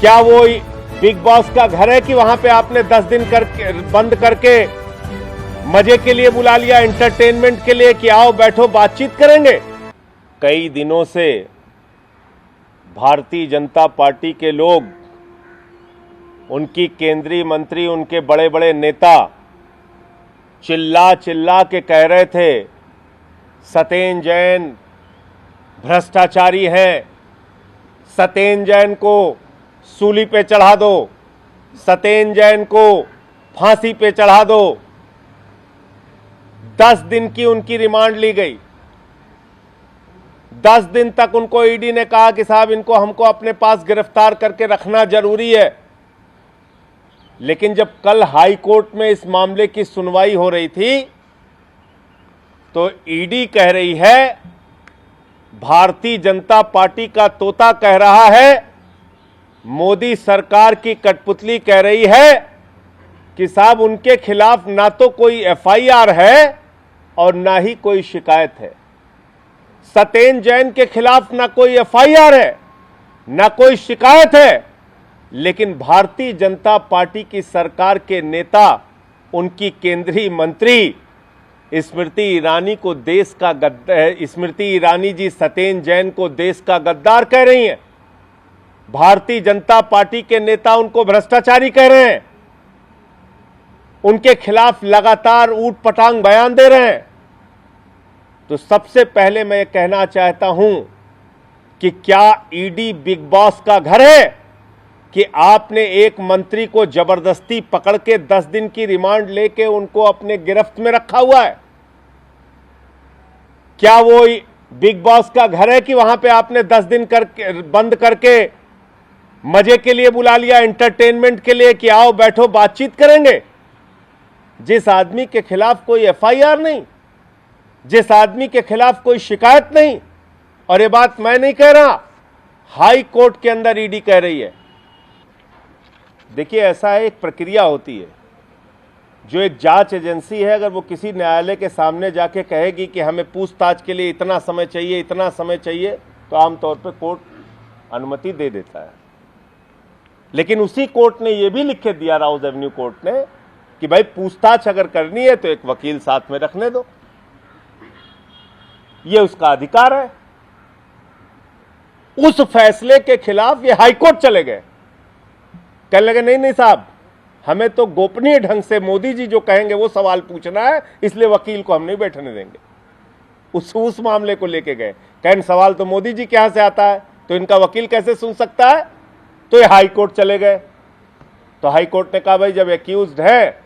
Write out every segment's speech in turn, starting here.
क्या वो big boss का घर है कि वहां पे आपने 10 दिन बंद करके मजे के लिए बुला लिया, एंटरटेनमेंट के लिए कि आओ बैठो बातचीत करेंगे। कई दिनों से भारतीय जनता पार्टी के लोग, उनकी केंद्रीय मंत्री, उनके बड़े बड़े नेता चिल्ला चिल्ला के कह रहे थे सत्येंद्र जैन भ्रष्टाचारी हैं, सत्येंद्र जैन को सूली पे चढ़ा दो, सत्येंद्र जैन को फांसी पे चढ़ा दो। 10 दिन की उनकी रिमांड ली गई। 10 दिन तक उनको ईडी ने कहा कि साहब इनको हमको अपने पास गिरफ्तार करके रखना जरूरी है। लेकिन जब कल हाई कोर्ट में इस मामले की सुनवाई हो रही थी तो ईडी कह रही है, भारतीय जनता पार्टी का तोता कह रहा है, मोदी सरकार की कठपुतली कह रही है कि साहब उनके खिलाफ ना तो कोई एफआईआर है और ना ही कोई शिकायत है। सत्येंद्र जैन के खिलाफ ना कोई एफआईआर है, ना कोई शिकायत है, लेकिन भारतीय जनता पार्टी की सरकार के नेता, उनकी केंद्रीय मंत्री स्मृति ईरानी को देश का गद्दार, स्मृति ईरानी जी सत्येंद्र जैन को देश का गद्दार कह रही हैं। भारतीय जनता पार्टी के नेता उनको भ्रष्टाचारी कह रहे हैं, उनके खिलाफ लगातार ऊट पटांग बयान दे रहे हैं। तो सबसे पहले मैं कहना चाहता हूं कि क्या ईडी बिग बॉस का घर है कि आपने एक मंत्री को जबरदस्ती पकड़ के 10 दिन की रिमांड लेके उनको अपने गिरफ्त में रखा हुआ है? क्या वो बिग बॉस का घर है कि वहां पे आपने 10 दिन बंद करके मजे के लिए बुला लिया, एंटरटेनमेंट के लिए कि आओ बैठो बातचीत करेंगे? जिस आदमी के खिलाफ कोई एफआईआर नहीं, जिस आदमी के खिलाफ कोई शिकायत नहीं, और ये बात मैं नहीं कह रहा, हाई कोर्ट के अंदर ईडी कह रही है। देखिए, ऐसा है, एक प्रक्रिया होती है। जो एक जांच एजेंसी है, अगर वो किसी न्यायालय के सामने जाके कहेगी कि हमें पूछताछ के लिए इतना समय चाहिए, इतना समय चाहिए, तो आमतौर पर कोर्ट अनुमति दे देता है। लेकिन उसी कोर्ट ने यह भी लिख के दिया, राउज एवेन्यू कोर्ट ने, कि भाई पूछताछ अगर करनी है तो एक वकील साथ में रखने दो, यह उसका अधिकार है। उस फैसले के खिलाफ ये हाईकोर्ट चले गए। कहने लगे नहीं नहीं साहब, हमें तो गोपनीय ढंग से मोदी जी जो कहेंगे वो सवाल पूछना है, इसलिए वकील को हम नहीं बैठने देंगे। उस मामले को लेके गए, कहें सवाल तो मोदी जी के यहां से आता है, तो इनका वकील कैसे सुन सकता है? तो ये हाई कोर्ट चले गए। तो हाई कोर्ट ने कहा भाई जब एक्यूज्ड है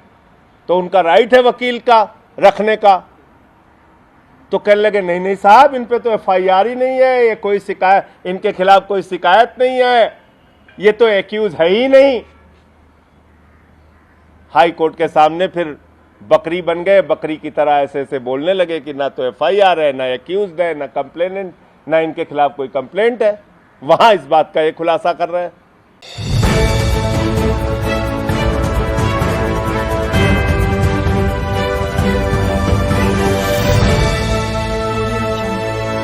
तो उनका राइट है वकील का रखने का। तो कहने लगे नहीं नहीं साहब, इन पे तो एफआईआर ही नहीं है, ये कोई शिकायत, इनके खिलाफ कोई शिकायत नहीं है, ये तो एक्यूज है ही नहीं। हाई कोर्ट के सामने फिर बकरी बन गए, बकरी की तरह ऐसे ऐसे बोलने लगे कि ना तो एफआईआर है, ना एक्यूज है, ना कंप्लेनेंट, ना इनके खिलाफ कोई कंप्लेंट है। वहां इस बात का ये खुलासा कर रहे हैं।